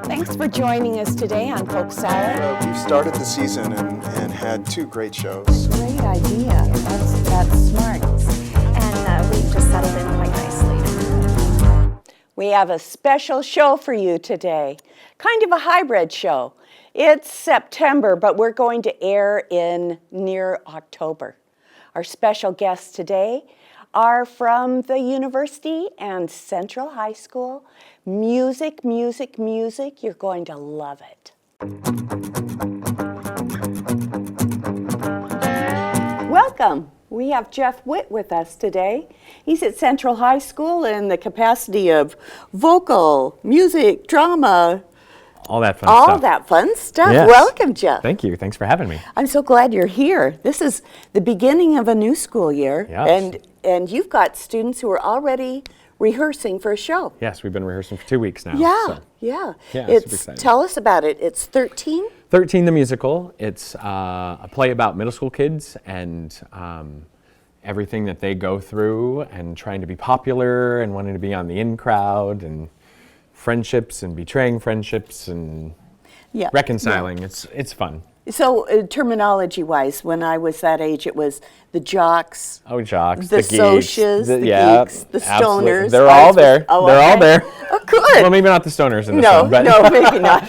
Thanks for joining us today on Polk Salad. We've started the season and had two great shows. Great idea. That's smart. And we've just settled in quite nicely. We have a special show for you today, kind of a hybrid show. It's September, but we're going to air in near October. Our special guests today are from the University and Central High School. Music, music, music. You're going to love it. Welcome. We have Jeff Witt with us today. He's at Central High School in the capacity of vocal, music, drama, all that fun all stuff. that fun stuff. Yes. Welcome, Jeff. Thank you. Thanks for having me. I'm so glad you're here. This is the beginning of a new school year, Yes. and you've got students who are already rehearsing for a show. Yes, we've been rehearsing for 2 weeks now. Yeah, so. yeah. Yeah, super It's excited. tell us about it. It's 13. 13 the musical. It's a play about middle school kids and everything that they go through and trying to be popular and wanting to be on the in crowd and friendships and betraying friendships and Yeah. reconciling. It's fun. So terminology-wise, when I was that age, it was the jocks, Oh, jocks, the the geeks, socias, the geeks, the absolutely. stoners. They're all Ours was- there. oh, They're all okay. there. Oh, good. Well, maybe not the stoners in this No, one, but no, maybe not.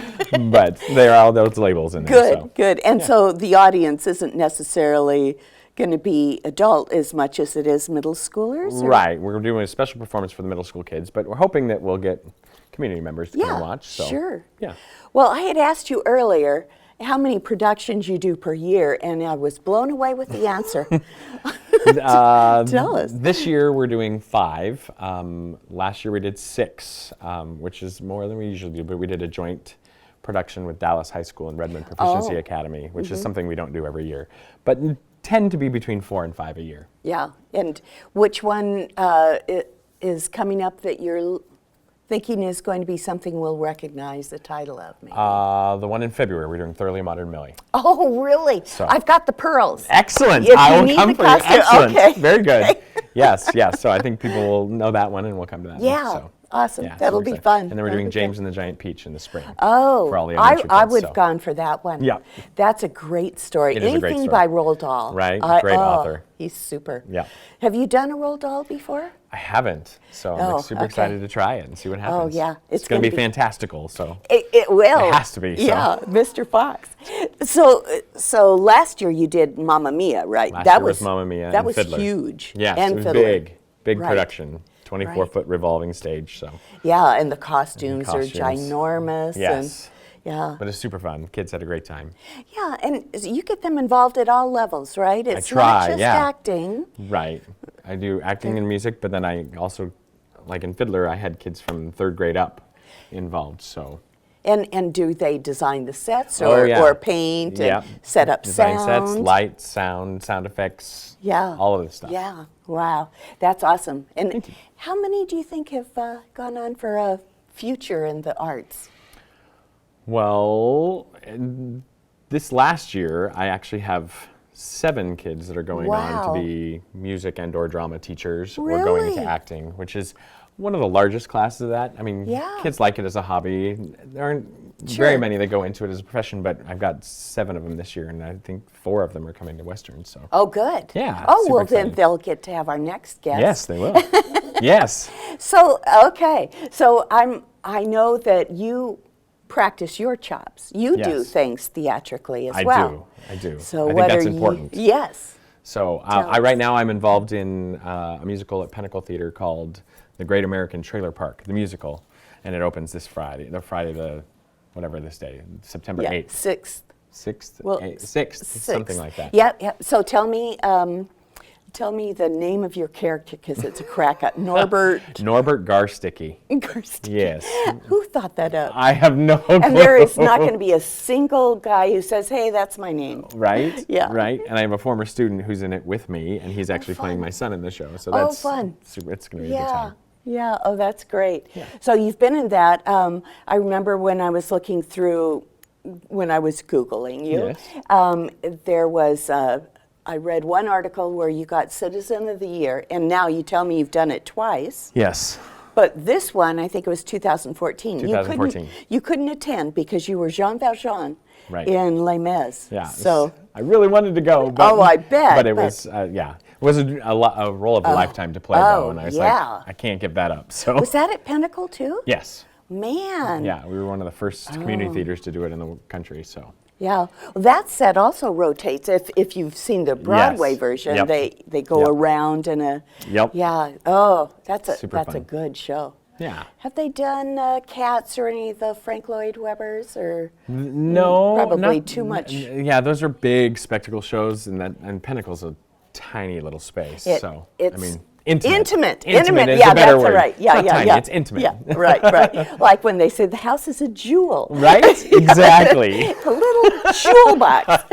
but they're all those labels in there. Good, So. good. And so the audience isn't necessarily going to be adult as much as it is middle schoolers? or- Right, we're doing a special performance for the middle school kids, but we're hoping that we'll get community members to come and watch. So. Sure. Yeah. Well, I had asked you earlier how many productions you do per year, and I was blown away with the answer. Tell us. This year we're doing 5. Last year we did 6, which is more than we usually do, but we did a joint production with Dallas High School and Redmond Proficiency Oh. Academy, which is something we don't do every year, but tend to be between 4 and 5 a year. Yeah. And which one is coming up that you're thinking is going to be something we'll recognize the title of? Maybe? The one in February, we're doing Thoroughly Modern Millie. Oh, really? So- I've got the pearls. Excellent. If I you will need come the for you. costume, Excellent. okay. Very good. Yes, yes. So I think people will know that one and we'll come to that one. Yeah. So, Awesome. yeah, That'll super be excited. fun. And then we're That'll doing be fun. James and the Giant Peach in the spring. Oh, for all the elementary I kids, would so. have gone for that one. Yeah. That's a great story. It is a great Anything story. by Roald Dahl. Right, great author. He's super. Yeah. Have you done a Roald Dahl before? I haven't, so I'm Oh, super okay. excited to try it and see what happens. yeah. It's It's going to gonna be be- fantastical. So It will. It has to be, so. Yeah, Mr. Fox. So last year you did Mamma Mia, right? last that year was Mamma Mia That and was Fiddler. huge. Yes, and it was Fiddler. big Right. production, 24-foot revolving stage. So, Yeah, and the costumes, costumes. are ginormous. Yes. And, yeah. but it's super fun. Kids had a great time. Yeah, and you get them involved at all levels, right? It's try, not just yeah. acting. Right. I do acting and music, but then I also, like in Fiddler, I had kids from 3rd grade up involved. So. And do they design the sets Oh, or, yeah. or paint and Yep. set up Design sound? sets, lights, sound effects. Yeah. All of this stuff. Yeah, wow, that's awesome. And how many do you think have gone on for a future in the arts? Well, this last year, I actually have 7 kids that are going on Wow. to be music and or drama teachers or going into Really? acting, which is one of the largest classes of that. I mean, Yeah. kids like it as a hobby. There aren't Sure. very many that go into it as a profession, but I've got 7 of them this year, and I think 4 of them are coming to Western. So. Oh, good. Yeah, Oh, super well, then excited. they'll get to have our next guest. Yes, they will. Yes. So, okay. So I know that you practice your chops. You do Yes. things theatrically as I well. do. So I think what that's are important. you? Yes. So Tell right us. now I'm involved in a musical at Pinnacle Theater called The Great American Trailer Park, the musical, and it opens this Friday, whatever this day, September Yeah. 8th. 6th. 6th, Well, 6th, something like that. Yep, yep. So tell me the name of your character because it's a crack up. Norbert Norbert Garsticky. Garst. Yes. Who thought that up? I have no clue. And there is not going to be a single guy who says, "Hey, that's my name." Right? Yeah. Right? And I have a former student who's in it with me, and he's actually playing fun. my son in the show. So Oh, that's fun. super, it's going to be a good Yeah. time. Yeah. Oh, that's great. So you've been in that. I remember when I was looking through, when I was Googling you, Yes. there was. I read one article where you got Citizen of the Year, and now you tell me you've done it twice. Yes. But this one, I think it was 2014. 2014. You couldn't attend because you were Jean Valjean Right. in Les Mis. Yeah. So, I really wanted to go. But, Oh, I bet, But it but- was, yeah. It was a role of a lifetime to play, though. And I was yeah. like, I can't give that up. So, was that at Pinnacle too? yes. Man. Yeah, we were one of the first community theaters to do it in the country. So, Yeah. Well, that set also rotates. If you've seen the Broadway version, Yep. they go Yep. around in a. Yep. Yeah. Oh, that's a Super fun. good show. yeah. Have they done Cats or any of the Frank Lloyd Webbers or? No, Probably not- too much. Yeah, those are big spectacle shows, and Pinnacle's a tiny little space. So It's I mean, intimate. Intimate. Is Yeah, a better that's word. right. Yeah, Not yeah, tiny, yeah. It's intimate. Yeah, right. Like when they say the house is a jewel. Right? Exactly. A little jewel box.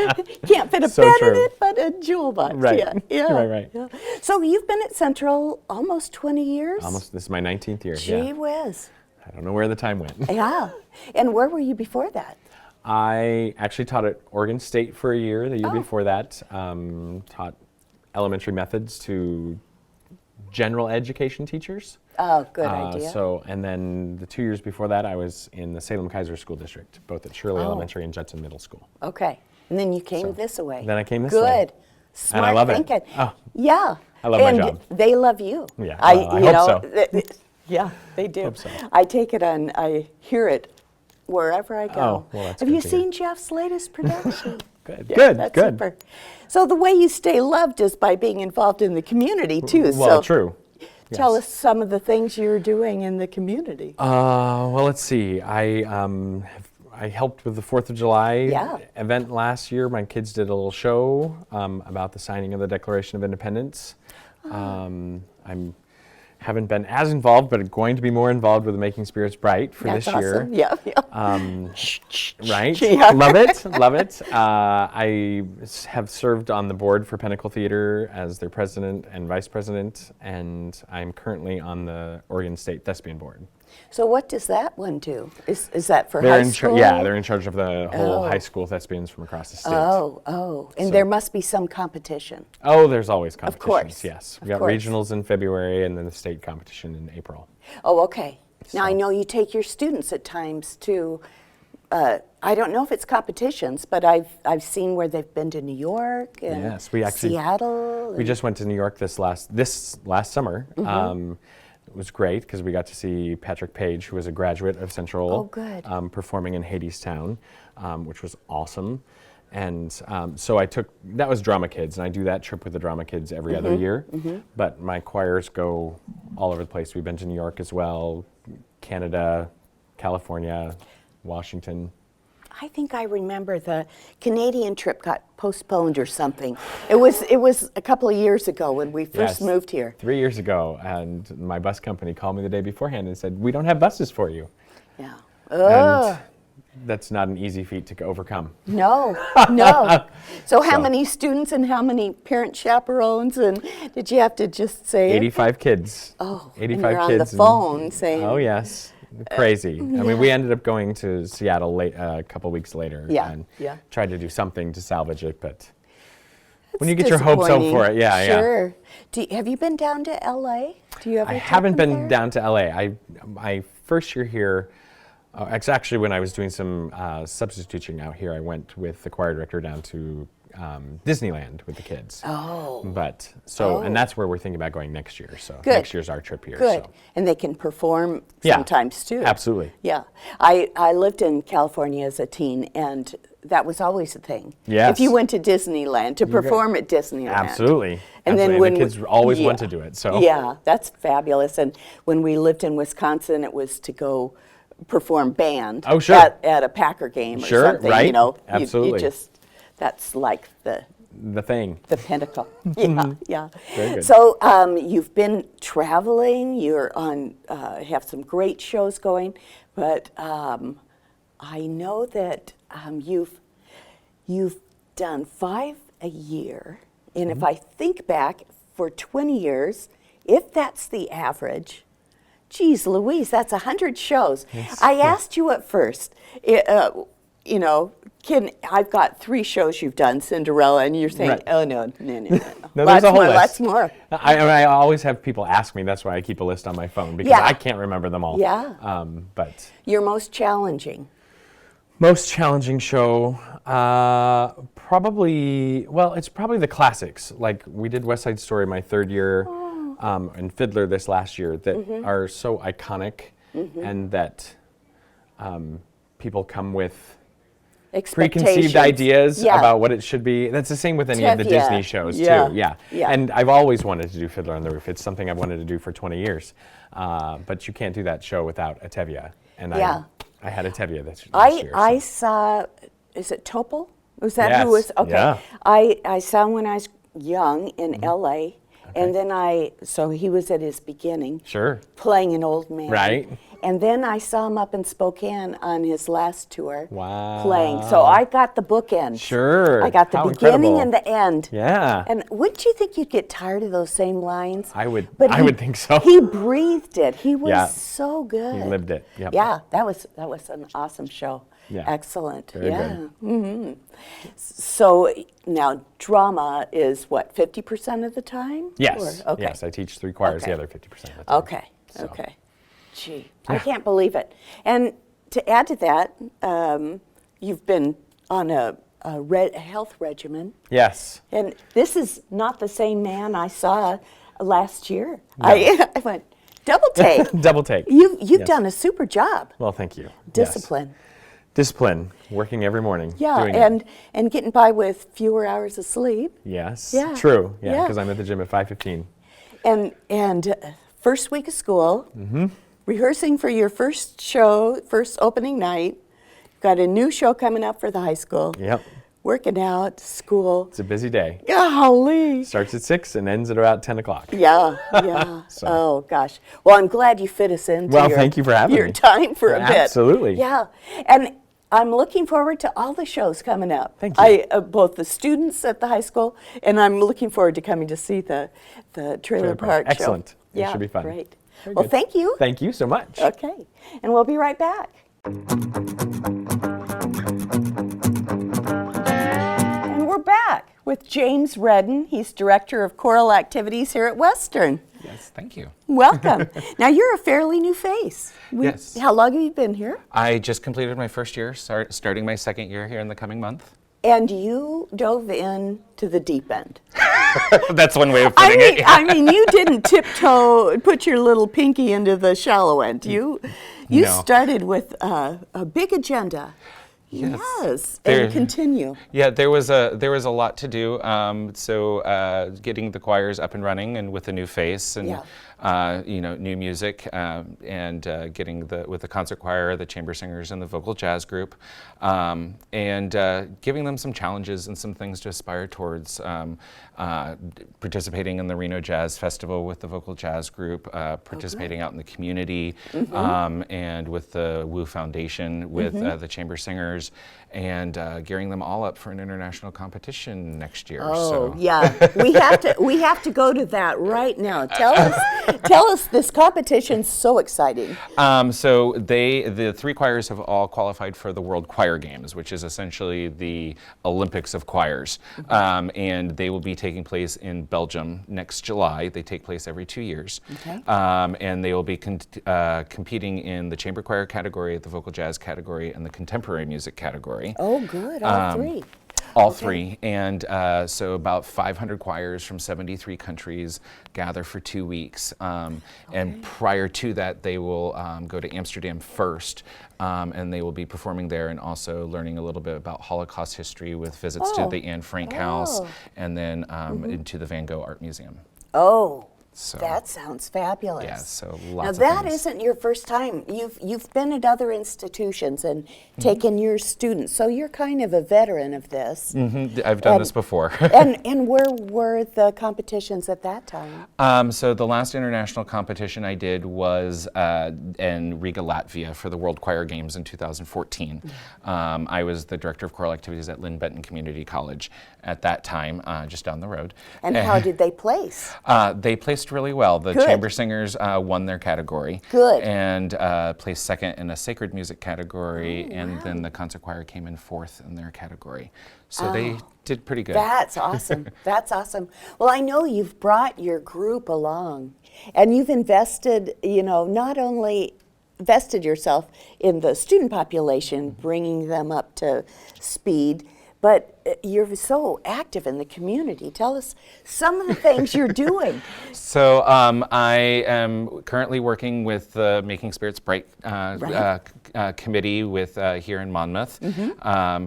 Can't fit a So bed in true. it, but a jewel box. Right. Yeah, yeah. Right. yeah. So you've been at Central almost 20 years? Almost. This is my 19th year. Gee Yeah. whiz. I don't know where the time went. Yeah. And where were you before that? I actually taught at Oregon State for a year. The year Oh. before that, taught elementary methods to general education teachers. Oh, good idea. So, and then the 2 years before that, I was in the Salem Kaiser School District, both at Shirley Elementary and Judson Middle School. Okay. And then you came this way. Then I came this good. way. Good. Smart love it. thinking. Oh. Yeah. I love my and job. They love you. Yeah, well, I you hope know, so. Yeah, they do. Hope so. I take it on, I hear it wherever I go. Oh, well, that's Have good you to hear. seen Jeff's latest production? Good, Yeah, good, that's good. Super. So the way you stay loved is by being involved in the community too. Well, so true. Tell Yes. us some of the things you're doing in the community. Well, let's see. I helped with the 4th of July Yeah. event last year. My kids did a little show about the signing of the Declaration of Independence. I haven't been as involved, but going to be more involved with the Making Spirits Bright for That's this year. awesome. Yeah. yeah. Right? Yeah. Love it, love it. Have served on the board for Pinnacle Theater as their president and vice president, and I'm currently on the Oregon State Thespian Board. So what does that one do? Is that for They're high in school? yeah, they're in charge of the whole Oh. high school thespians from across the state. Oh. And there must be some competition. Oh, there's always competitions. course, Yes, we of got course. regionals in February, and then the state competition in April. Oh, okay. Now I So- know you take your students at times to. I don't know if it's competitions, but I've seen where they've been to New York and Yes, we actually- Seattle. We just went to New York this last summer. Mm-hmm. It was great because we got to see Patrick Page, who was a graduate of Central, Oh, good. performing in Hadestown, which was awesome. And so that was Drama Kids, and I do that trip with the Drama Kids every other Mm-hmm. year. But my choirs go all over the place. We've been to New York as well, Canada, California, Washington. I think I remember the Canadian trip got postponed or something. It was a couple of years ago when we first Yes, moved here. 3 years ago, and my bus company called me the day beforehand and said, "We don't have buses for you." Yeah. And that's not an easy feat to overcome. No. So how So- many students and how many parent chaperones, and did you have to just say 85 kids. Oh, 85 and you're on kids. the phone saying, Oh, yes. Crazy. I mean, we ended up going to Seattle a couple weeks later Yeah, and yeah. tried to do something to salvage it, but when "It's you get your hopes up for it, disappointing." yeah. Sure. Have you been down to LA? Do you ever I take haven't them been there? down to LA. My first year here, it's actually when I was doing some substitute teaching out here, I went with the choir director down to Disneyland with the kids. Oh. But and that's where we're thinking about going next year. So Good. next year's our trip here. Good. So. And they can perform Yeah, sometimes too. absolutely. Yeah. I lived in California as a teen, and that was always a thing. Yes. If you went to Disneyland, to perform at Disneyland. Absolutely. And then Absolutely. when the kids always want to do it. So Yeah, that's fabulous. And when we lived in Wisconsin, it was to go perform band Oh, sure. at a Packer game or Sure, something. right. You know, Absolutely. You just, that's like the thing. the pinnacle. Yeah, yeah. Very good. So you've been traveling. You're on have some great shows going, but I know that you've done 5 a year, and Mm-hmm. if I think back for 20 years, if that's the average. Geez, Louise, that's 100 shows. I asked you at first, I've got 3 shows you've done, Cinderella, and you're saying, Right. oh, no. No, there's Lots a whole more, list. lots more. I always have people ask me. That's why I keep a list on my phone because Yeah. I can't remember them all. Yeah. But Your most challenging? most challenging show, it's probably the classics. Like we did West Side Story my 3rd year, and Fiddler this last year that are so iconic, and that people come with preconceived ideas Yeah. about what it should be. That's the same with any of the Tevye. Disney shows Yeah. too. Yeah. Yeah. And I've always wanted to do Fiddler on the Roof. It's something I've wanted to do for 20 years. But you can't do that show without a Tevye. And Yeah. I had a Tevye this year. I saw, is it Topol? Was that Yes, who was? Okay. yeah. I saw him when I was young in LA, and then so he was at his beginning. Sure. Playing an old man. Right. And then I saw him up in Spokane on his last tour. Wow. Playing. So I got the bookends. Sure. I got the How beginning incredible. and the end. Yeah. And wouldn't you think you'd get tired of those same lines? I would But would think so. He breathed it. He was Yeah. so good. He lived it. Yep. Yeah, that was an awesome show. Yeah. Excellent. Very yeah. good. hmm So now drama is what, 50% of the time? Yes. Or- okay. Yes, I teach 3 choirs, Okay. the other 50% of the time. Okay. So. Okay. Gee, I can't believe it. And to add to that, you've been on a health regimen. Yes. And this is not the same man I saw last year. No. I went, double take. Double take. You've Yes. done a super job. Well, thank you. Yes. Discipline. Discipline. Working every morning. Yeah, doing it. and getting by with fewer hours of sleep. Yes. Yeah. True. Yeah, Yeah. because I'm at the gym at 5:15. And first week of school, rehearsing for your first show, first opening night. Got a new show coming up for the high school. Yep. Working out, school. It's a busy day. Golly. Starts at 6 and ends at about 10 o'clock. Yeah, yeah. So. Oh gosh. Well, I'm glad you fit us into Well, thank you for having your me. time for a bit. Absolutely. Yeah, and I'm looking forward to all the shows coming up. Thank you. Both the students at the high school, and I'm looking forward to coming to see the Trailer Park show. Excellent. It Yeah, should be fun. Great. Very Well, good. thank you. Thank you so much. Okay, and we'll be right back. And we're back with James Redden. He's Director of Choral Activities here at Western. Yes, thank you. Welcome. Now, you're a fairly new face. Yes. How long have you been here? I just completed my first year, starting my second year here in the coming month. And you dove in to the deep end. That's one way of putting it. I mean, you didn't tiptoe, put your little pinky into the shallow end. You No. started with a big agenda. Yes. Yes, There- and continue. Yeah, there was a lot to do. Getting the choirs up and running and with a new face and new music and getting with the concert choir, the chamber singers, and the vocal jazz group, and giving them some challenges and some things to aspire towards. Participating in the Reno Jazz Festival with the vocal jazz group, participating out in the community, and with the Wu Foundation with the chamber singers, and gearing them all up for an international competition next year. Oh, So. yeah. We have to go to that right now. Tell us this competition's so exciting. So the 3 choirs have all qualified for the World Choir Games, which is essentially the Olympics of choirs. And they will be taking place in Belgium next July. They take place every 2 years. Okay. And they will be competing in the chamber choir category, the vocal jazz category, and the contemporary music category. Oh, good. All 3. All 3. And so about 500 choirs from 73 countries gather for 2 weeks. And prior to that, they will go to Amsterdam first, and they will be performing there and also learning a little bit about Holocaust history with visits to the Anne Frank House and then into the Van Gogh Art Museum. Oh. So, That sounds fabulous. yeah, so Now lots of that things. isn't your first time. You've been at other institutions and taken your students, so you're kind of a veteran of this. I've done this before. and where were the competitions at that time? So the last international competition I did was in Riga, Latvia for the World Choir Games in 2014. I was the Director of Choral Activities at Lynn Benton Community College at that time, just down the road. And how did they place? They placed placed really well. The Good. chamber singers won their category. Good. And placed second in a sacred music category, and then the concert choir came in fourth in their category. So they did pretty good. That's awesome. That's awesome. Well, I know you've brought your group along, and you've invested, not only vested yourself in the student population, bringing them up to speed, but you're so active in the community. Tell us some of the things you're doing. So I am currently working with the Making Spirits Bright committee with here in Monmouth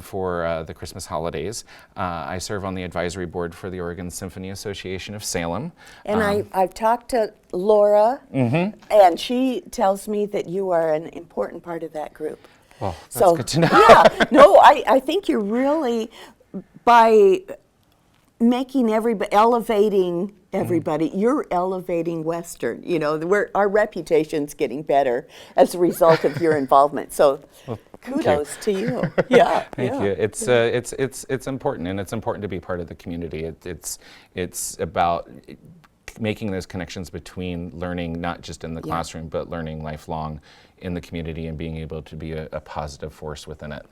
for the Christmas holidays. I serve on the advisory board for the Oregon Symphony Association of Salem. And I've talked to Laura, and she tells me that you are an important part of that group. Well, that's good to know. Yeah, no, I think you're really, by making everybody, elevating everybody, you're elevating Western. Our reputation's getting better as a result of your involvement. So kudos to you. Yeah. Thank you. It's important, and it's important to be part of the community. It's about making those connections between learning not just in the classroom, but learning lifelong in the community and being able to be a positive force within it.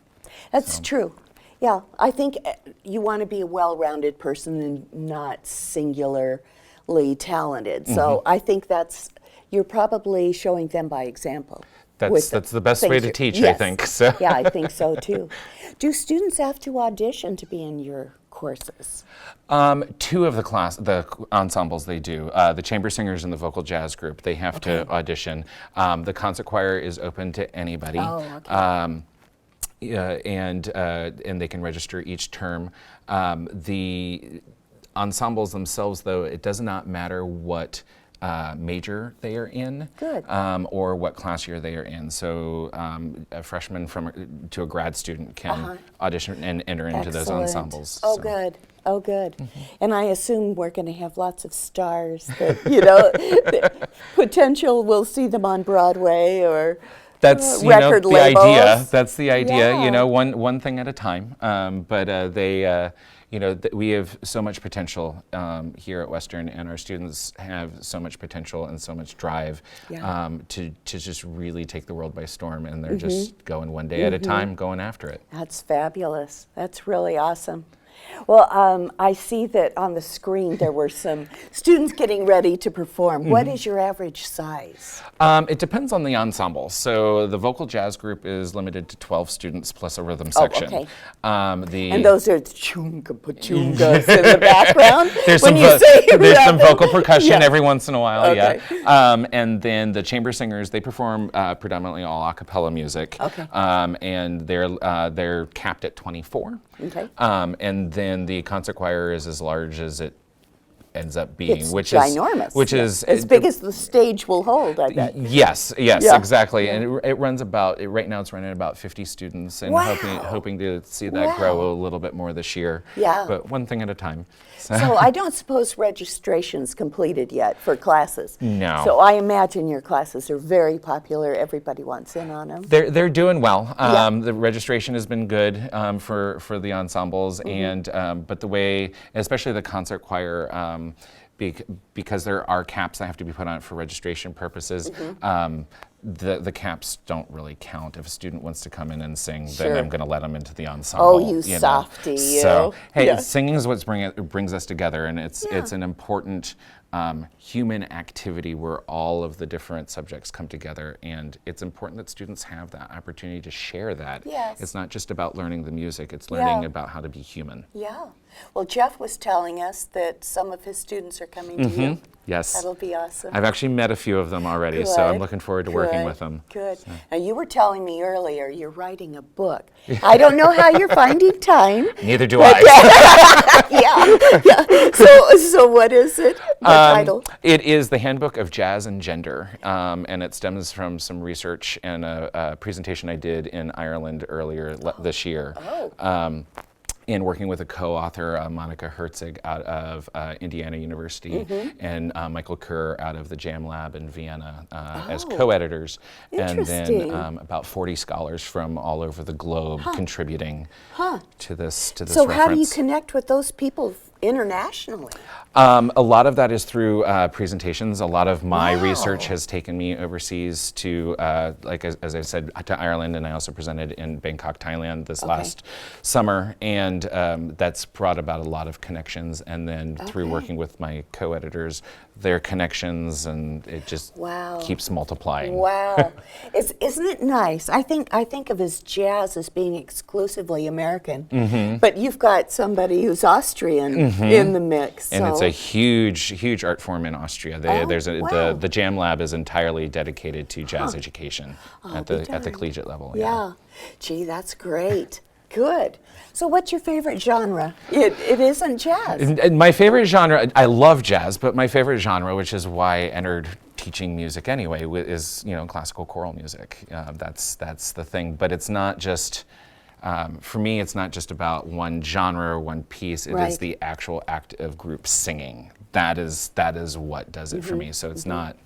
That's true. Yeah, I think you want to be a well-rounded person and not singularly talented. So I think you're probably showing them by example. That's the best way to teach, I think. So. Yeah, I think so too. Do students have to audition to be in your courses? Two of the ensembles they do. The chamber singers and the vocal jazz group, they have to audition. The concert choir is open to anybody. Oh, okay. And they can register each term. The ensembles themselves, though, it does not matter what major they are in. Good. Or what class year they are in. So a freshman to a grad student can audition and enter into those ensembles. Oh, so. good. Oh, good. And I assume we're going to have lots of stars that, the potential we'll see them on Broadway or That's record the labels. idea. That's the idea. Yeah. One thing at a time. But they. We have so much potential here at Western, and our students have so much potential and so much drive to just really take the world by storm, and they're just going one day at a time, going after it. That's fabulous. That's really awesome. Well, I see that on the screen there were some students getting ready to perform. What is your average size? It depends on the ensemble. So the vocal jazz group is limited to 12 students plus a rhythm section. Okay. And those are chunga-pachungas in the background? There's when some vocal percussion every once in a while, Okay. and then the chamber singers, they perform predominantly all a cappella music. Okay. And they're capped at 24. Okay. And then the concert choir is as large as it ends up being, It's which ginormous. is which is as big as the stage will hold, I bet. Yes, Yeah. exactly. And it runs right now it's running about 50 students, and Wow. hoping to see that grow a little bit more this year. Yeah. But one thing at a time. So I don't suppose registration's completed yet for classes. No. So I imagine your classes are very popular. Everybody wants in on them. They're doing well. Yeah. The registration has been good for the ensembles, and but the way, especially the concert choir, because there are caps that have to be put on it for registration purposes. The caps don't really count. If a student wants to come in and sing, Sure. then I'm going to let them into the ensemble. Oh, you know. softy, you. So hey, Yeah. singing is what brings us together, and it's an important human activity where all of the different subjects come together, and it's important that students have that opportunity to share that. Yes. It's not just about learning the music; it's learning Yeah. about how to be human. Yeah. Well, Jeff was telling us that some of his students are coming to you. Yes. That'll be awesome. I've actually met a few of them already, so I'm Good, looking forward to working good, with them. Good. Now, you were telling me earlier you're writing a book. I don't know how you're finding time. Neither do I. Yeah. So what is it? The title? It is the Handbook of Jazz and Gender, and it stems from some research and a presentation I did in Ireland earlier this year. In working with a co-author, Monica Herzig out of Indiana University, and Michael Kerr out of the Jam Lab in Vienna as co-editors, and Interesting. then about 40 scholars from all over the globe contributing to this So reference. how do you connect with those people internationally. A lot of that is through presentations. A lot of my Wow. research has taken me overseas to, like as I said, to Ireland, and I also presented in Bangkok, Thailand this last summer, and that's brought about a lot of connections. And then through working with my co-editors, their connections, and it just Wow. keeps multiplying. Wow, isn't it nice? I think of as jazz as being exclusively American, but you've got somebody who's Austrian in the mix. And it's so- a huge art form in Austria. Wow. The Jam Lab is entirely dedicated to jazz education at the collegiate level. yeah. Gee, that's great. Good. So, what's your favorite genre? It isn't jazz. And my favorite genre, I love jazz, but my favorite genre, which is why I entered teaching music anyway, is classical choral music. That's the thing. But it's not just. For me, it's not just about one genre or one piece. It Right. is the actual act of group singing. That is what does it for me. So it's not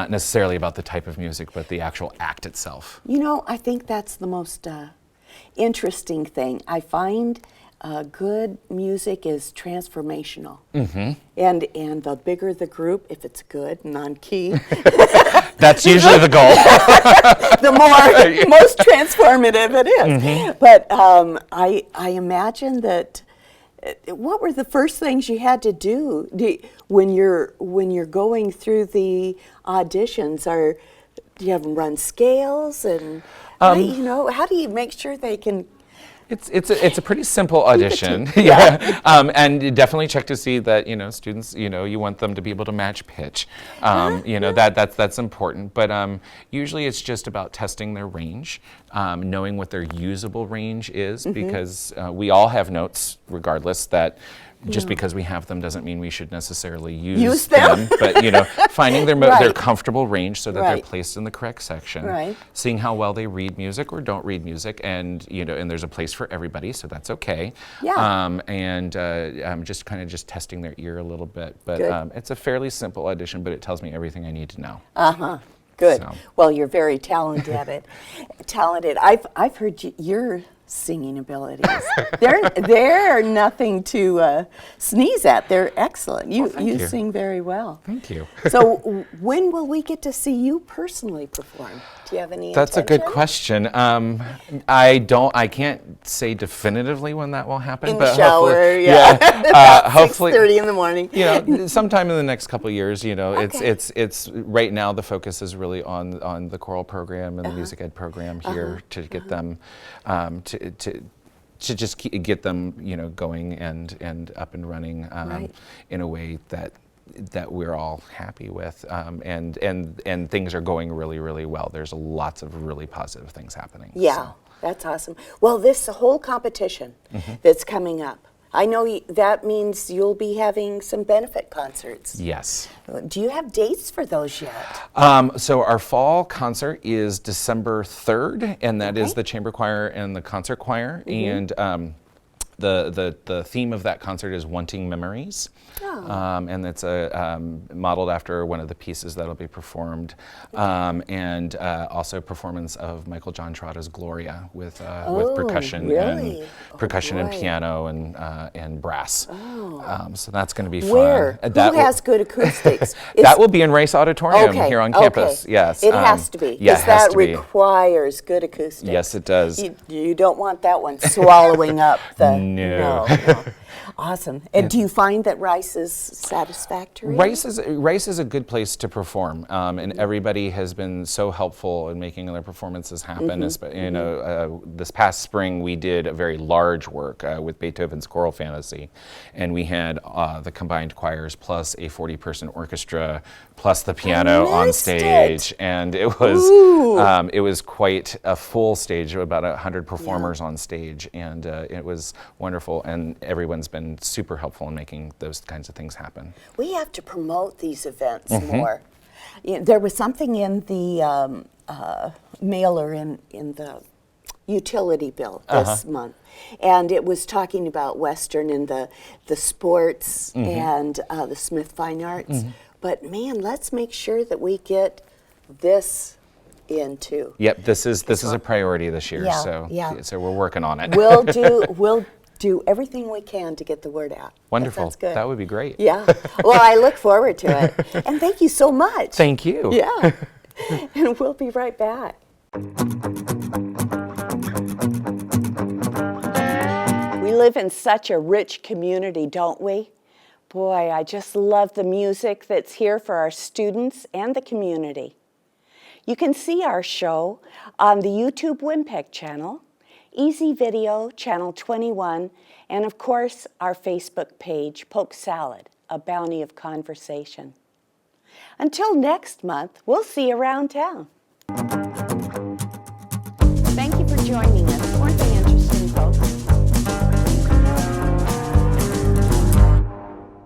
necessarily about the type of music, but the actual act itself. I think that's the most interesting thing. I find good music is transformational. And the bigger the group, if it's good and on key, That's usually the goal. the most transformative it is. But I imagine that. What were the first things you had to do when you're going through the auditions? Do you have them run scales and how do you make sure they can? It's a pretty simple audition, and you definitely check to see that students you want them to be able to match pitch, that's important. But usually it's just about testing their range, knowing what their usable range is, because we all have notes, regardless that. Just because we have them doesn't mean we should necessarily use them. But finding their Right. comfortable range so that Right. they're placed in the correct section. Right. Seeing how well they read music or don't read music, and and there's a place for everybody, so that's okay. Yeah. Just kind of testing their ear a little bit. But Good. it's a fairly simple audition, but it tells me everything I need to know. Good. So. Well, you're very talented at it. Talented. I've heard your singing abilities. They're nothing to sneeze at. They're excellent. You you. sing very well. Thank you. So when will we get to see you personally perform? Do you have any? That's a good intention? question. I can't say definitively when that will happen. In but the shower, hopefully, yeah. hopefully, 6:30 in the morning. sometime in the next couple of years. Okay. It's right now the focus is really on the choral program and the music ed program here to get them to just get them going and up and running Right. in a way that we're all happy with, and things are going really, really well. There's lots of really positive things happening. Yeah, so. that's awesome. Well, this whole competition that's coming up, I know that means you'll be having some benefit concerts. Yes. Do you have dates for those yet? So our fall concert is December 3rd, and that is Okay. the chamber choir and the concert choir. And the theme of that concert is Wanting Memories. And it's modeled after one of the pieces that'll be performed, and also performance of Michael John Trotta's Gloria with percussion really? and percussion and boy. piano and brass. So that's going to be fun. Where? Who That will- has good acoustics? that will be in Rice Auditorium here on campus. Okay. Yes, It has to be. Yeah, it 'cause has that to be. requires good acoustics. Yes, it does. You don't want that one swallowing up the. No. No. Awesome. And do you find that Rice is satisfactory? Rice is a good place to perform, and everybody has been so helpful in making their performances happen. This past spring we did a very large work with Beethoven's Choral Fantasy, and we had the combined choirs plus a 40-person orchestra plus the piano on missed stage, it. and it was quite a full stage, about 100 performers on stage, and it was wonderful, and everyone's been super helpful in making those kinds of things happen. We have to promote these events more. There was something in the mailer in the utility bill this month, and it was talking about Western and the sports and the Smith Fine Arts. But man, let's make sure that we get this in too. Yep, this is a priority this year, Yeah, so yeah. so we're working on it. We'll do everything we can to get the word out. Wonderful. That sounds good. That would be great. Yeah. Well, I look forward to it. And thank you so much. Thank you. Yeah. And we'll be right back. We live in such a rich community, don't we? Boy, I just love the music that's here for our students and the community. You can see our show on the YouTube WIMPEC channel, Easy Video, Channel 21, and of course, our Facebook page, Polk Salad, a bounty of conversation. Until next month, we'll see you around town.